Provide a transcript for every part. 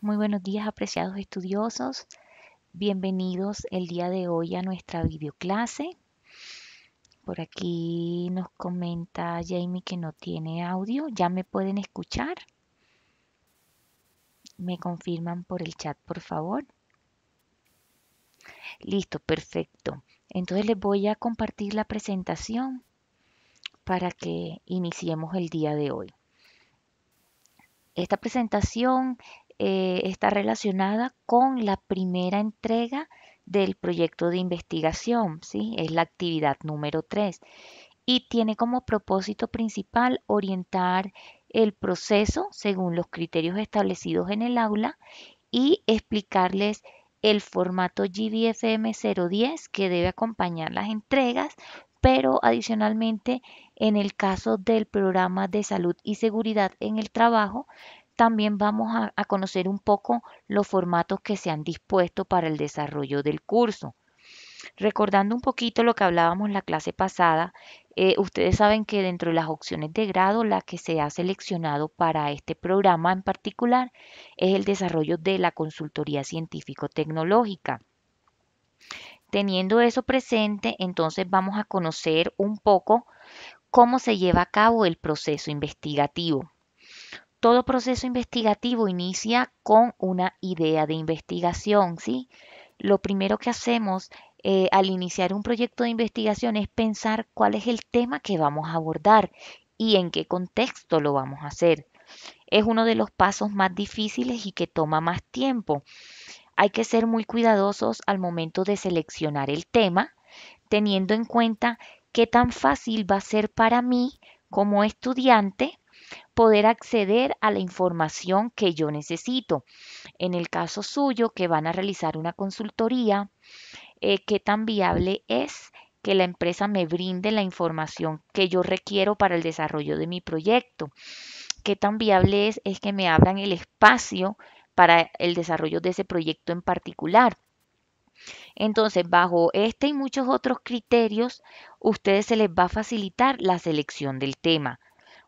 Muy buenos días, apreciados estudiosos. Bienvenidos el día de hoy a nuestra videoclase. Por aquí nos comenta Jamie que no tiene audio. ¿Ya me pueden escuchar? Me confirman por el chat, por favor. Listo, perfecto. Entonces les voy a compartir la presentación para que iniciemos el día de hoy. Esta presentación está relacionada con la primera entrega del proyecto de investigación, ¿sí? Es la actividad número 3 y tiene como propósito principal orientar el proceso según los criterios establecidos en el aula y explicarles el formato GDFM 010 que debe acompañar las entregas, pero adicionalmente en el caso del programa de salud y seguridad en el trabajo, también vamos a conocer un poco los formatos que se han dispuesto para el desarrollo del curso. Recordando un poquito lo que hablábamos la clase pasada, ustedes saben que dentro de las opciones de grado, la que se ha seleccionado para este programa en particular es el desarrollo de la consultoría científico-tecnológica. Teniendo eso presente, entonces vamos a conocer un poco cómo se lleva a cabo el proceso investigativo. Todo proceso investigativo inicia con una idea de investigación, ¿sí? Lo primero que hacemos al iniciar un proyecto de investigación es pensar cuál es el tema que vamos a abordar y en qué contexto lo vamos a hacer. Es uno de los pasos más difíciles y que toma más tiempo. Hay que ser muy cuidadosos al momento de seleccionar el tema, teniendo en cuenta qué tan fácil va a ser para mí como estudiante poder acceder a la información que yo necesito. En el caso suyo, que van a realizar una consultoría, qué tan viable es que la empresa me brinde la información que yo requiero para el desarrollo de mi proyecto. Qué tan viable es que me abran el espacio para el desarrollo de ese proyecto en particular. Entonces, bajo este y muchos otros criterios, ustedes se les va a facilitar la selección del tema.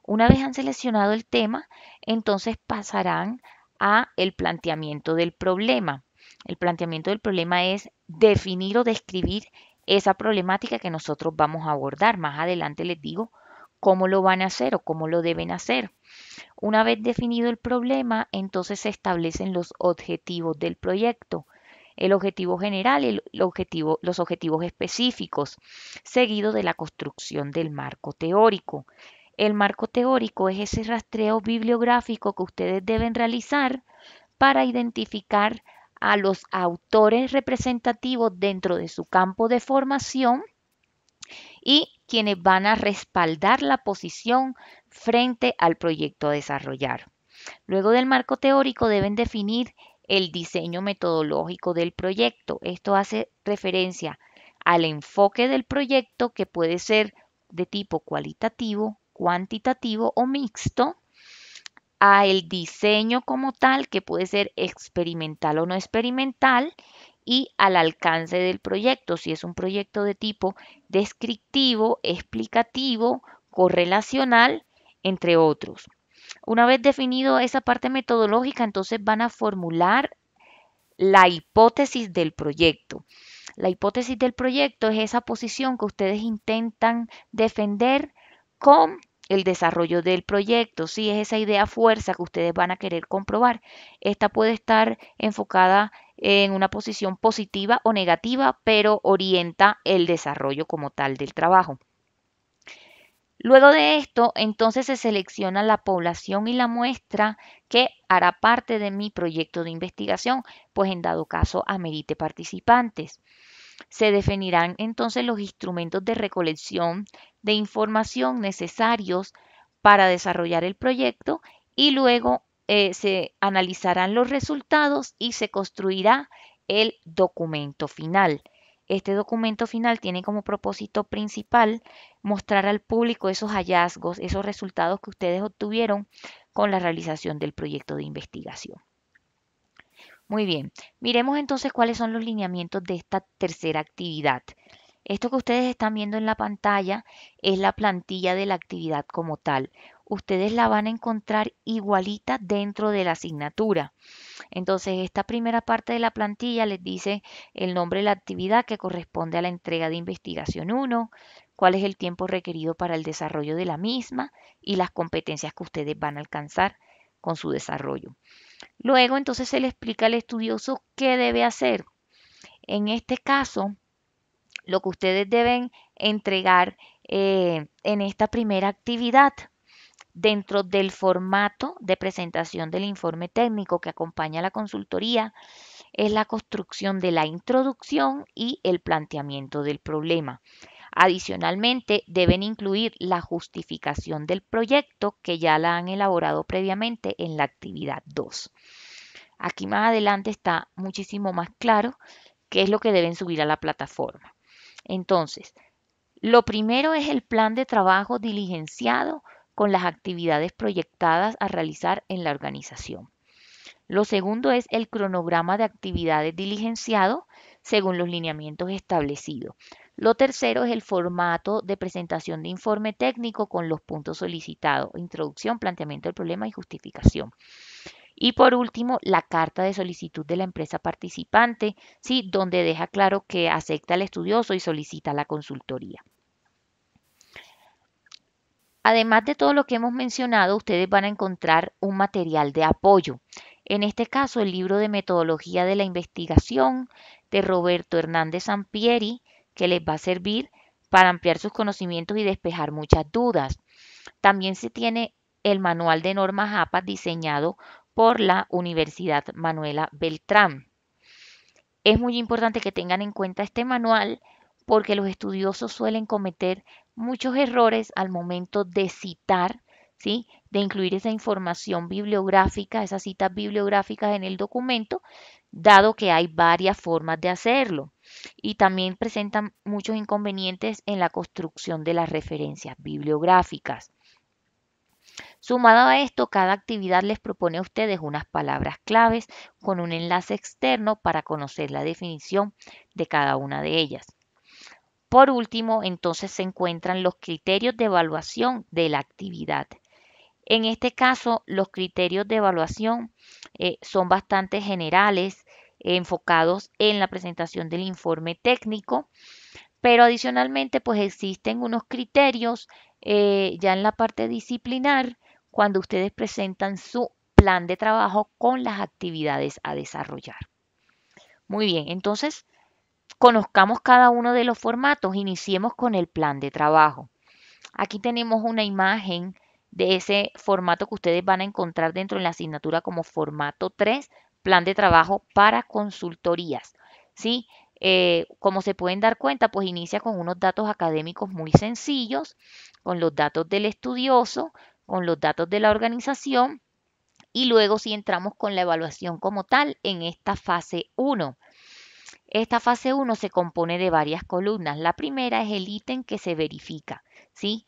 Una vez han seleccionado el tema, entonces pasarán a el planteamiento del problema. El planteamiento del problema es definir o describir esa problemática que nosotros vamos a abordar. Más adelante les digo cómo lo van a hacer o cómo lo deben hacer. Una vez definido el problema, entonces se establecen los objetivos del proyecto. El objetivo general y los objetivos específicos, seguido de la construcción del marco teórico. El marco teórico es ese rastreo bibliográfico que ustedes deben realizar para identificar a los autores representativos dentro de su campo de formación y quienes van a respaldar la posición frente al proyecto a desarrollar. Luego del marco teórico deben definir el diseño metodológico del proyecto. Esto hace referencia al enfoque del proyecto que puede ser de tipo cualitativo, cuantitativo o mixto, a el diseño como tal, que puede ser experimental o no experimental, y al alcance del proyecto, si es un proyecto de tipo descriptivo, explicativo, correlacional, entre otros. Una vez definido esa parte metodológica, entonces van a formular la hipótesis del proyecto. La hipótesis del proyecto es esa posición que ustedes intentan defender con el desarrollo del proyecto, sí, es esa idea fuerza que ustedes van a querer comprobar. Esta puede estar enfocada en una posición positiva o negativa, pero orienta el desarrollo como tal del trabajo. Luego de esto, entonces se selecciona la población y la muestra que hará parte de mi proyecto de investigación, pues en dado caso amerite participantes. Se definirán entonces los instrumentos de recolección de información necesarios para desarrollar el proyecto y luego se analizarán los resultados y se construirá el documento final. Este documento final tiene como propósito principal mostrar al público esos hallazgos, esos resultados que ustedes obtuvieron con la realización del proyecto de investigación. Muy bien, miremos entonces cuáles son los lineamientos de esta tercera actividad. Esto que ustedes están viendo en la pantalla es la plantilla de la actividad como tal. ustedes la van a encontrar igualita dentro de la asignatura. Entonces, esta primera parte de la plantilla les dice el nombre de la actividad que corresponde a la entrega de investigación 1, cuál es el tiempo requerido para el desarrollo de la misma y las competencias que ustedes van a alcanzar con su desarrollo. Luego, entonces, se le explica al estudioso qué debe hacer. En este caso, lo que ustedes deben entregar en esta primera actividad dentro del formato de presentación del informe técnico que acompaña a la consultoría es la construcción de la introducción y el planteamiento del problema. Adicionalmente, deben incluir la justificación del proyecto que ya la han elaborado previamente en la actividad 2. Aquí más adelante está muchísimo más claro qué es lo que deben subir a la plataforma. Entonces, lo primero es el plan de trabajo diligenciado con las actividades proyectadas a realizar en la organización. Lo segundo es el cronograma de actividades diligenciado según los lineamientos establecidos. Lo tercero es el formato de presentación de informe técnico con los puntos solicitados: introducción, planteamiento del problema y justificación. Y por último, la carta de solicitud de la empresa participante, ¿sí?, donde deja claro que acepta al estudioso y solicita la consultoría. Además de todo lo que hemos mencionado, ustedes van a encontrar un material de apoyo. En este caso, el libro de metodología de la investigación de Roberto Hernández Sampieri, que les va a servir para ampliar sus conocimientos y despejar muchas dudas. También se tiene el manual de normas APA diseñado por la Universidad Manuela Beltrán. Es muy importante que tengan en cuenta este manual porque los estudiosos suelen cometer muchos errores al momento de citar, ¿sí?, de incluir esa información bibliográfica, esas citas bibliográficas en el documento, dado que hay varias formas de hacerlo. Y también presentan muchos inconvenientes en la construcción de las referencias bibliográficas. Sumado a esto, cada actividad les propone a ustedes unas palabras claves con un enlace externo para conocer la definición de cada una de ellas. Por último, entonces se encuentran los criterios de evaluación de la actividad. En este caso, los criterios de evaluación son bastante generales, enfocados en la presentación del informe técnico, pero adicionalmente pues existen unos criterios ya en la parte disciplinar cuando ustedes presentan su plan de trabajo con las actividades a desarrollar. Muy bien, entonces conozcamos cada uno de los formatos. Iniciemos con el plan de trabajo. Aquí tenemos una imagen de ese formato que ustedes van a encontrar dentro de la asignatura como formato 3, plan de trabajo para consultorías. ¿Sí? Como se pueden dar cuenta, pues inicia con unos datos académicos muy sencillos, con los datos del estudioso, con los datos de la organización, y luego si entramos con la evaluación como tal en esta fase 1. Esta fase 1 se compone de varias columnas. La primera es el ítem que se verifica, ¿sí?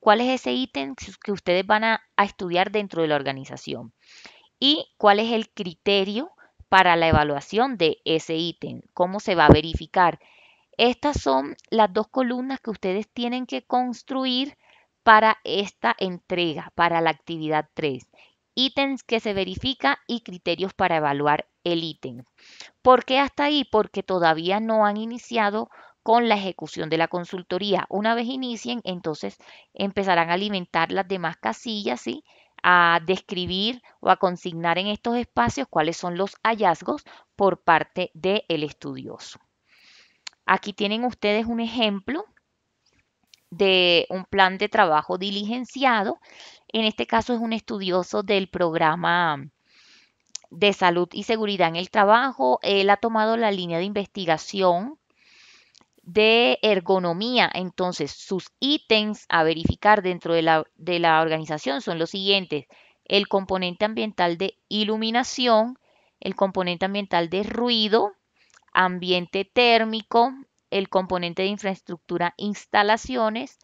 ¿Cuál es ese ítem que ustedes van a estudiar dentro de la organización? ¿Y cuál es el criterio para la evaluación de ese ítem? ¿Cómo se va a verificar? Estas son las dos columnas que ustedes tienen que construir para esta entrega, para la actividad 3. Ítems que se verifica y criterios para evaluar el ítem. ¿Por qué hasta ahí? Porque todavía no han iniciado con la ejecución de la consultoría. Una vez inicien, entonces empezarán a alimentar las demás casillas, ¿sí?, a describir o a consignar en estos espacios cuáles son los hallazgos por parte del estudioso. Aquí tienen ustedes un ejemplo de un plan de trabajo diligenciado. En este caso es un estudioso del programa de salud y seguridad en el trabajo. Él ha tomado la línea de investigación de ergonomía. Entonces, sus ítems a verificar dentro de la organización son los siguientes: el componente ambiental de iluminación, el componente ambiental de ruido, ambiente térmico, el componente de infraestructura, instalaciones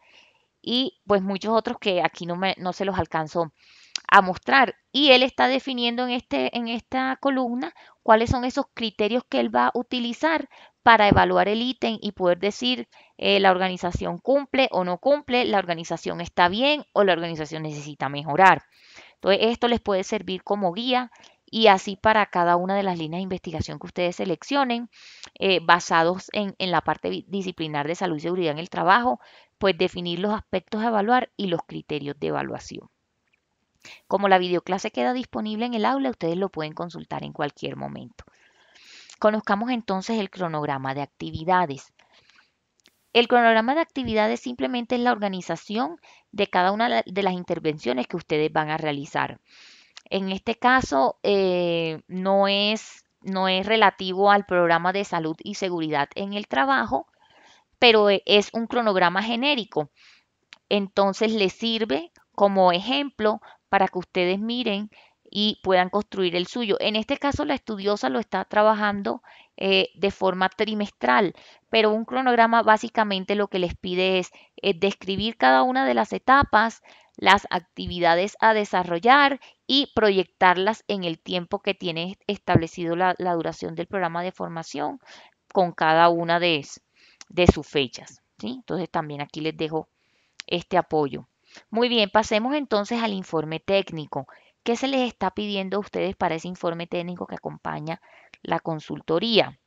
y pues muchos otros que aquí no se los alcanzo a mostrar. Y él está definiendo en esta columna cuáles son esos criterios que él va a utilizar para evaluar el ítem y poder decir la organización cumple o no cumple, la organización está bien o la organización necesita mejorar. Entonces, esto les puede servir como guía y así para cada una de las líneas de investigación que ustedes seleccionen, basados en la parte disciplinar de salud y seguridad en el trabajo, pues definir los aspectos a evaluar y los criterios de evaluación. Como la videoclase queda disponible en el aula, ustedes lo pueden consultar en cualquier momento. Conozcamos entonces el cronograma de actividades. El cronograma de actividades simplemente es la organización de cada una de las intervenciones que ustedes van a realizar. En este caso, no es relativo al programa de salud y seguridad en el trabajo, pero es un cronograma genérico. Entonces les sirve como ejemplo para que ustedes miren y puedan construir el suyo. En este caso, la estudiosa lo está trabajando de forma trimestral, pero un cronograma básicamente lo que les pide es describir cada una de las etapas, las actividades a desarrollar y proyectarlas en el tiempo que tiene establecido la duración del programa de formación con cada una de sus fechas, ¿sí? Entonces también aquí les dejo este apoyo. Muy bien, pasemos entonces al informe técnico. ¿Qué se les está pidiendo a ustedes para ese informe técnico que acompaña la consultoría?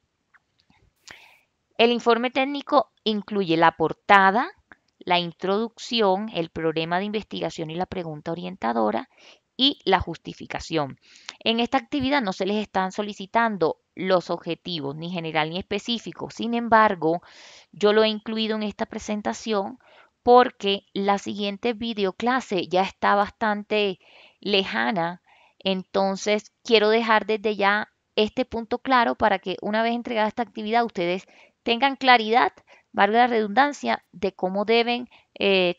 El informe técnico incluye la portada, la introducción, el problema de investigación y la pregunta orientadora y la justificación. En esta actividad no se les están solicitando los objetivos, ni general ni específico. Sin embargo, yo lo he incluido en esta presentación porque la siguiente videoclase ya está bastante lejana. Entonces, quiero dejar desde ya este punto claro para que una vez entregada esta actividad ustedes tengan claridad, valga la redundancia, de cómo deben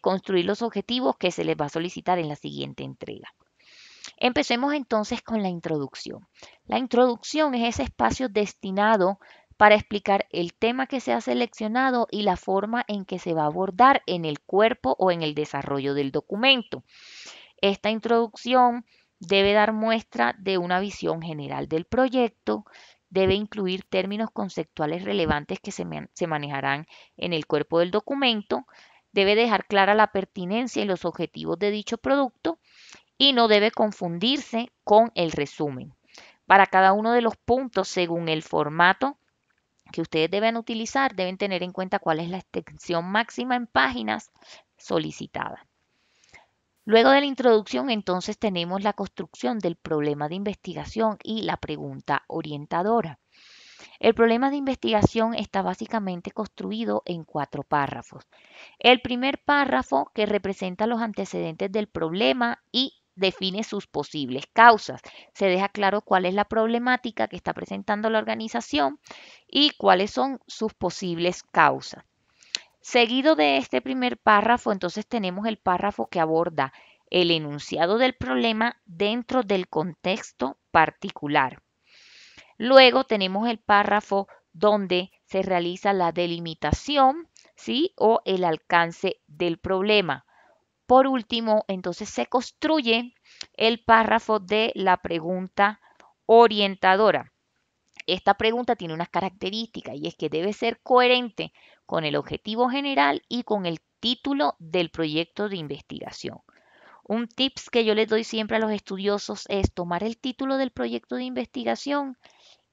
construir los objetivos que se les va a solicitar en la siguiente entrega. Empecemos entonces con la introducción. La introducción es ese espacio destinado para explicar el tema que se ha seleccionado y la forma en que se va a abordar en el cuerpo o en el desarrollo del documento. Esta introducción debe dar muestra de una visión general del proyecto, debe incluir términos conceptuales relevantes que se manejarán en el cuerpo del documento, debe dejar clara la pertinencia y los objetivos de dicho producto y no debe confundirse con el resumen. Para cada uno de los puntos, según el formato que ustedes deben utilizar, deben tener en cuenta cuál es la extensión máxima en páginas solicitada. Luego de la introducción, entonces tenemos la construcción del problema de investigación y la pregunta orientadora. El problema de investigación está básicamente construido en 4 párrafos. El primer párrafo que representa los antecedentes del problema y define sus posibles causas. Se deja claro cuál es la problemática que está presentando la organización y cuáles son sus posibles causas. Seguido de este primer párrafo, entonces tenemos el párrafo que aborda el enunciado del problema dentro del contexto particular. Luego tenemos el párrafo donde se realiza la delimitación, ¿sí? O el alcance del problema. Por último, entonces se construye el párrafo de la pregunta orientadora. Esta pregunta tiene unas características y es que debe ser coherente con el objetivo general y con el título del proyecto de investigación. Un tips que yo les doy siempre a los estudiosos es tomar el título del proyecto de investigación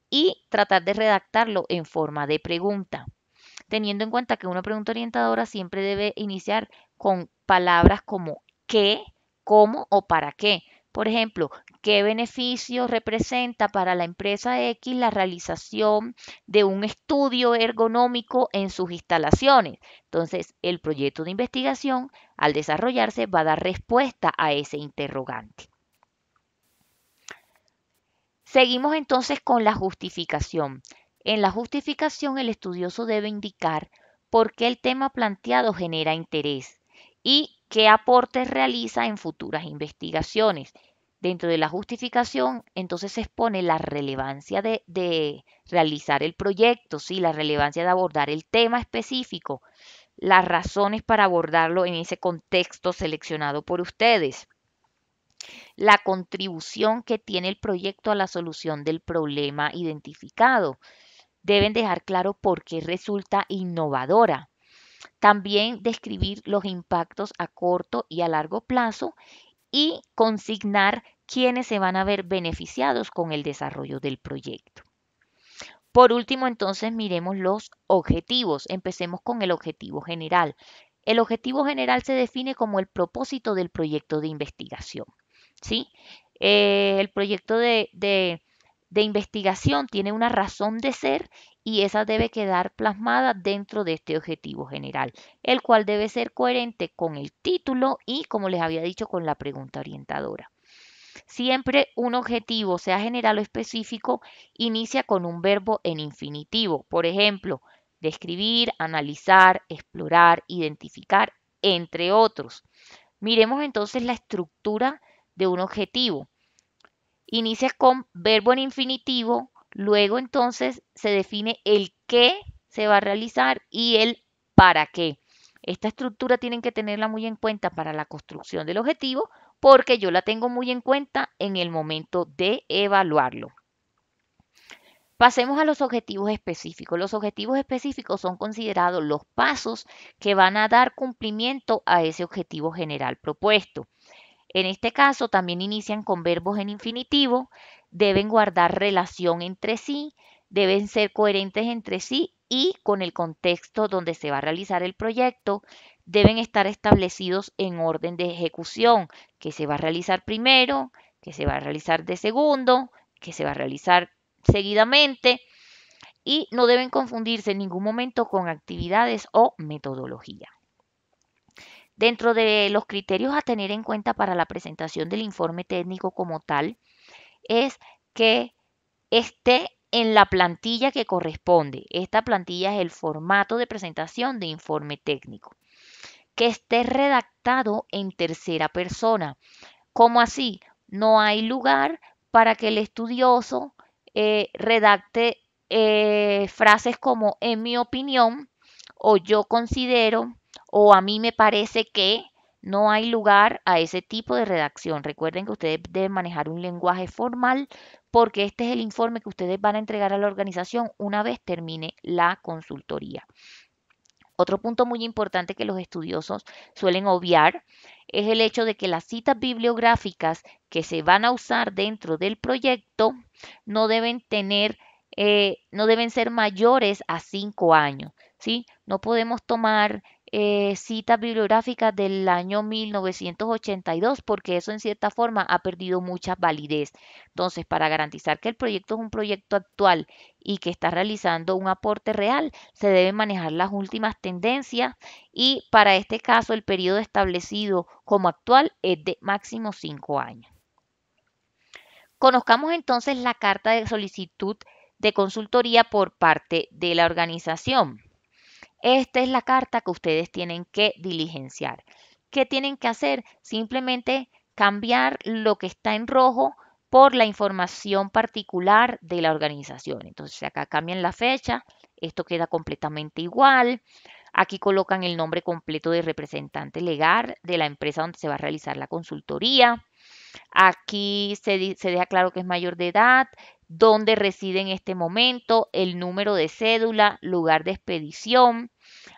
y tratar de redactarlo en forma de pregunta, teniendo en cuenta que una pregunta orientadora siempre debe iniciar con palabras como qué, cómo o para qué. Por ejemplo, ¿qué beneficio representa para la empresa X la realización de un estudio ergonómico en sus instalaciones? Entonces, el proyecto de investigación, al desarrollarse, va a dar respuesta a ese interrogante. Seguimos entonces con la justificación. En la justificación, el estudioso debe indicar por qué el tema planteado genera interés y qué aportes realiza en futuras investigaciones. Dentro de la justificación, entonces se expone la relevancia de realizar el proyecto, ¿sí? La relevancia de abordar el tema específico, las razones para abordarlo en ese contexto seleccionado por ustedes. la contribución que tiene el proyecto a la solución del problema identificado. Deben dejar claro por qué resulta innovadora. También describir los impactos a corto y a largo plazo y consignar quiénes se van a ver beneficiados con el desarrollo del proyecto. Por último, entonces, miremos los objetivos. Empecemos con el objetivo general. El objetivo general se define como el propósito del proyecto de investigación. ¿Sí? El proyecto de investigación tiene una razón de ser y esa debe quedar plasmada dentro de este objetivo general, el cual debe ser coherente con el título y, como les había dicho, con la pregunta orientadora. Siempre un objetivo, sea general o específico, inicia con un verbo en infinitivo. Por ejemplo, describir, analizar, explorar, identificar, entre otros. Miremos entonces la estructura de un objetivo. Inicia con verbo en infinitivo, luego entonces se define el qué se va a realizar y el para qué. Esta estructura tienen que tenerla muy en cuenta para la construcción del objetivo porque yo la tengo muy en cuenta en el momento de evaluarlo. Pasemos a los objetivos específicos. Los objetivos específicos son considerados los pasos que van a dar cumplimiento a ese objetivo general propuesto. En este caso también inician con verbos en infinitivo, deben guardar relación entre sí, deben ser coherentes entre sí y con el contexto donde se va a realizar el proyecto, deben estar establecidos en orden de ejecución, que se va a realizar primero, que se va a realizar de segundo, que se va a realizar seguidamente y no deben confundirse en ningún momento con actividades o metodología. Dentro de los criterios a tener en cuenta para la presentación del informe técnico como tal, es que esté en la plantilla que corresponde. Esta plantilla es el formato de presentación de informe técnico. Que esté redactado en tercera persona. ¿Cómo así? No hay lugar para que el estudioso redacte frases como en mi opinión o yo considero o a mí me parece que no hay lugar a ese tipo de redacción. Recuerden que ustedes deben manejar un lenguaje formal porque este es el informe que ustedes van a entregar a la organización una vez termine la consultoría. Otro punto muy importante que los estudiosos suelen obviar es el hecho de que las citas bibliográficas que se van a usar dentro del proyecto no deben no deben ser mayores a 5 años, ¿sí? No podemos tomar citas bibliográficas del año 1982 porque eso en cierta forma ha perdido mucha validez. Entonces, para garantizar que el proyecto es un proyecto actual y que está realizando un aporte real, se deben manejar las últimas tendencias y para este caso el periodo establecido como actual es de máximo 5 años. Conozcamos entonces la carta de solicitud de consultoría por parte de la organización. Esta es la carta que ustedes tienen que diligenciar. ¿Qué tienen que hacer? Simplemente cambiar lo que está en rojo por la información particular de la organización. Entonces acá cambian la fecha, esto queda completamente igual. Aquí colocan el nombre completo del representante legal de la empresa donde se va a realizar la consultoría. Aquí se deja claro que es mayor de edad, dónde reside en este momento, el número de cédula, lugar de expedición.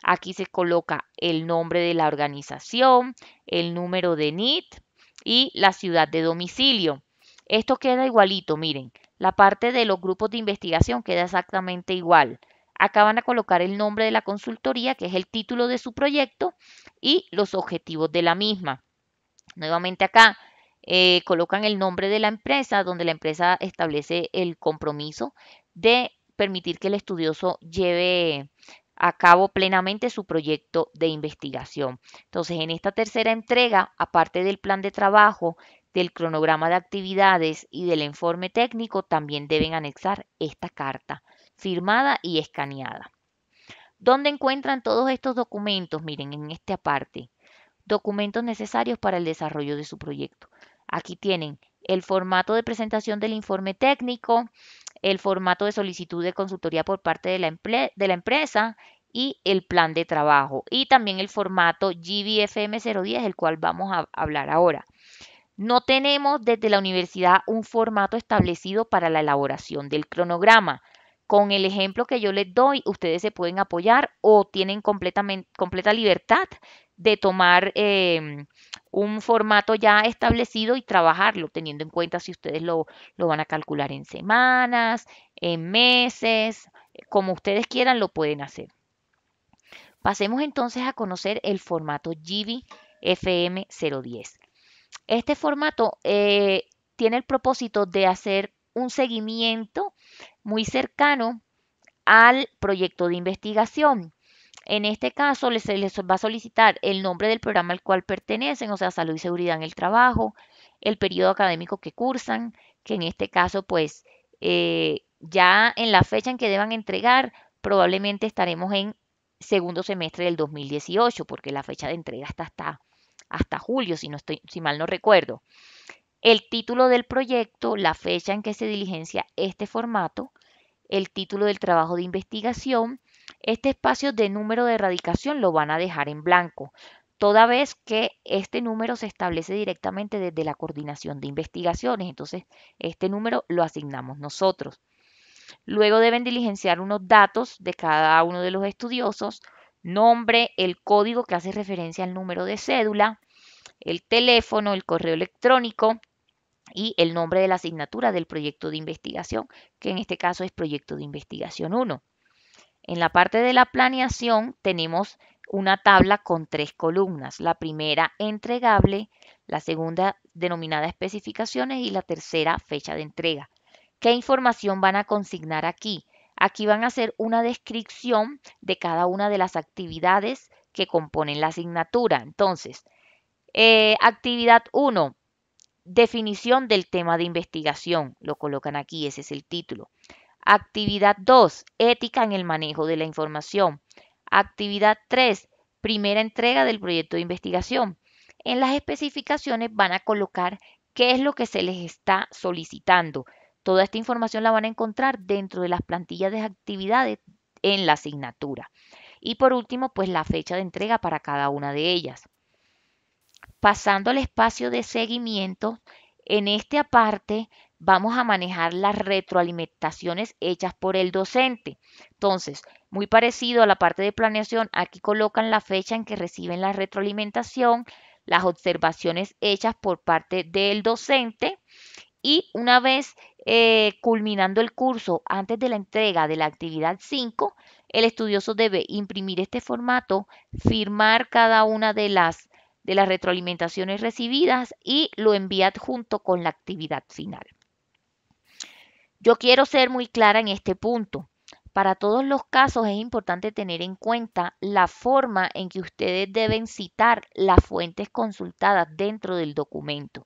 Aquí se coloca el nombre de la organización, el número de NIT y la ciudad de domicilio. Esto queda igualito, miren, la parte de los grupos de investigación queda exactamente igual. Acá van a colocar el nombre de la consultoría, que es el título de su proyecto, y los objetivos de la misma. Nuevamente acá colocan el nombre de la empresa, donde la empresa establece el compromiso de permitir que el estudioso lleve a cabo plenamente su proyecto de investigación. Entonces, en esta tercera entrega, aparte del plan de trabajo, del cronograma de actividades y del informe técnico, también deben anexar esta carta firmada y escaneada. ¿Dónde encuentran todos estos documentos? Miren, en esta parte documentos necesarios para el desarrollo de su proyecto. Aquí tienen el formato de presentación del informe técnico, el formato de solicitud de consultoría por parte de la empresa y el plan de trabajo. Y también el formato GBFM 010, el cual vamos a hablar ahora. No tenemos desde la universidad un formato establecido para la elaboración del cronograma. Con el ejemplo que yo les doy, ustedes se pueden apoyar o tienen completa libertad de tomar un formato ya establecido y trabajarlo, teniendo en cuenta si ustedes lo van a calcular en semanas, en meses, como ustedes quieran, lo pueden hacer. Pasemos entonces a conocer el formato GB FM 010. Este formato tiene el propósito de hacer un seguimiento muy cercano al proyecto de investigación. En este caso, se les va a solicitar el nombre del programa al cual pertenecen, o sea, salud y seguridad en el trabajo, el periodo académico que cursan, que en este caso, pues, ya en la fecha en que deban entregar, probablemente estaremos en segundo semestre del 2018, porque la fecha de entrega está hasta julio, si mal no recuerdo. El título del proyecto, la fecha en que se diligencia este formato, el título del trabajo de investigación. Este espacio de número de erradicación lo van a dejar en blanco, toda vez que este número se establece directamente desde la coordinación de investigaciones. Entonces, este número lo asignamos nosotros. Luego deben diligenciar unos datos de cada uno de los estudiosos, nombre, el código que hace referencia al número de cédula, el teléfono, el correo electrónico y el nombre de la asignatura del proyecto de investigación, que en este caso es proyecto de investigación 1. En la parte de la planeación tenemos una tabla con 3 columnas. La primera, entregable, la segunda, denominada especificaciones y la tercera, fecha de entrega. ¿Qué información van a consignar aquí? Aquí van a hacer una descripción de cada una de las actividades que componen la asignatura. Entonces, actividad 1, definición del tema de investigación. Lo colocan aquí, ese es el título. Actividad 2, ética en el manejo de la información. Actividad 3, primera entrega del proyecto de investigación. En las especificaciones van a colocar qué es lo que se les está solicitando. Toda esta información la van a encontrar dentro de las plantillas de actividades en la asignatura. Y por último, pues la fecha de entrega para cada una de ellas. Pasando al espacio de seguimiento, en esta parte vamos a manejar las retroalimentaciones hechas por el docente. Entonces, muy parecido a la parte de planeación, aquí colocan la fecha en que reciben la retroalimentación, las observaciones hechas por parte del docente y una vez culminando el curso, antes de la entrega de la actividad 5, el estudioso debe imprimir este formato, firmar cada una de las retroalimentaciones recibidas y lo envía adjunto con la actividad final. Yo quiero ser muy clara en este punto. Para todos los casos es importante tener en cuenta la forma en que ustedes deben citar las fuentes consultadas dentro del documento.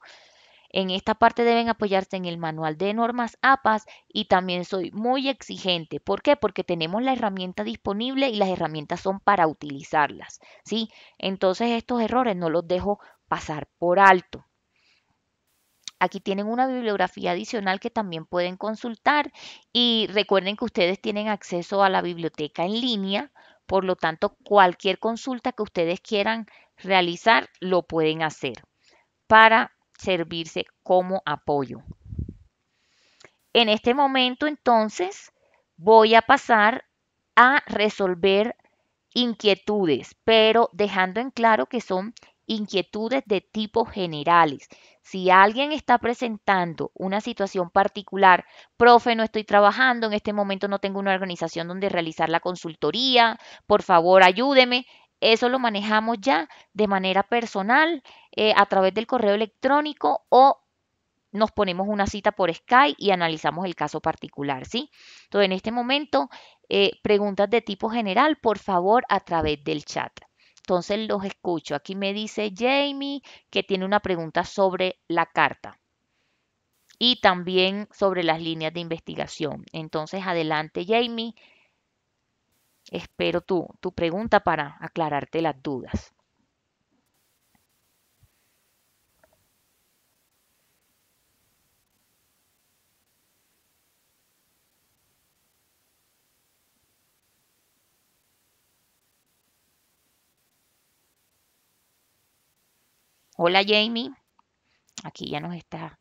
En esta parte deben apoyarse en el manual de normas APAS y también soy muy exigente. ¿Por qué? Porque tenemos la herramienta disponible y las herramientas son para utilizarlas, ¿sí? Entonces estos errores no los dejo pasar por alto. Aquí tienen una bibliografía adicional que también pueden consultar y recuerden que ustedes tienen acceso a la biblioteca en línea, por lo tanto cualquier consulta que ustedes quieran realizar lo pueden hacer para servirse como apoyo. En este momento, entonces, voy a pasar a resolver inquietudes, pero dejando en claro que son inquietudes de tipo generales. Si alguien está presentando una situación particular, profe, no estoy trabajando, en este momento no tengo una organización donde realizar la consultoría, por favor ayúdeme. Eso lo manejamos ya de manera personal a través del correo electrónico o nos ponemos una cita por Skype y analizamos el caso particular, ¿sí? Entonces, en este momento, preguntas de tipo general, por favor, a través del chat. Entonces, los escucho. Aquí me dice Jamie que tiene una pregunta sobre la carta y también sobre las líneas de investigación. Entonces, adelante, Jamie. Espero tu pregunta para aclararte las dudas. Hola, Jamie. Aquí ya nos está.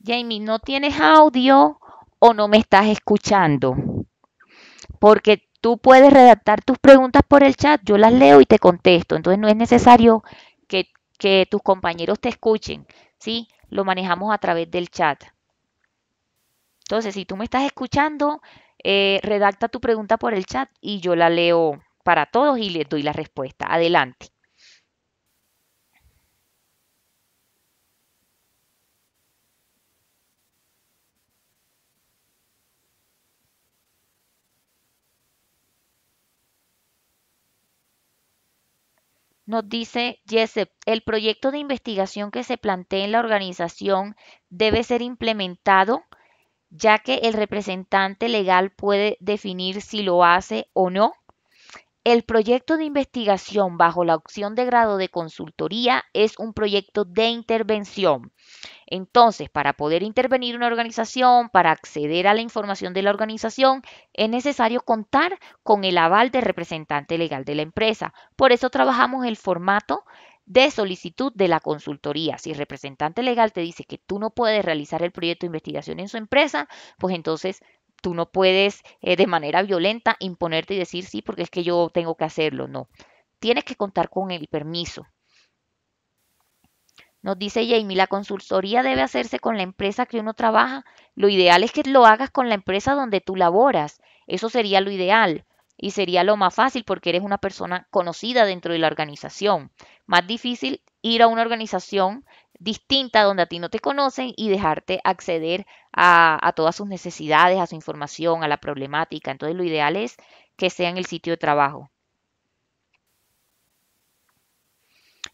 Jamie, ¿no tienes audio o no me estás escuchando? Porque tú puedes redactar tus preguntas por el chat, yo las leo y te contesto. Entonces no es necesario que, que tus compañeros te escuchen, ¿sí? Lo manejamos a través del chat. Entonces, si tú me estás escuchando, redacta tu pregunta por el chat y yo la leo para todos y les doy la respuesta. Adelante. Nos dice Jessup, el proyecto de investigación que se plantea en la organización debe ser implementado ya que el representante legal puede definir si lo hace o no. El proyecto de investigación bajo la opción de grado de consultoría es un proyecto de intervención. Entonces, para poder intervenir una organización, para acceder a la información de la organización, es necesario contar con el aval del representante legal de la empresa. Por eso trabajamos el formato de solicitud de la consultoría. Si el representante legal te dice que tú no puedes realizar el proyecto de investigación en su empresa, pues entonces tú no puedes de manera violenta imponerte y decir sí, porque es que yo tengo que hacerlo. No, tienes que contar con el permiso. Nos dice Jamie, la consultoría debe hacerse con la empresa que uno trabaja. Lo ideal es que lo hagas con la empresa donde tú laboras. Eso sería lo ideal y sería lo más fácil porque eres una persona conocida dentro de la organización. Más difícil ir a una organización distinta donde a ti no te conocen y dejarte acceder a todas sus necesidades, a su información, a la problemática. Entonces lo ideal es que sea en el sitio de trabajo.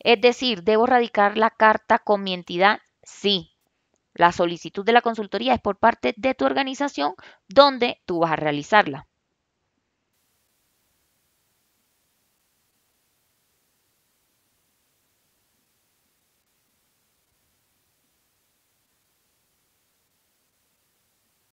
Es decir, ¿debo radicar la carta con mi entidad? Sí. La solicitud de la consultoría es por parte de tu organización donde tú vas a realizarla.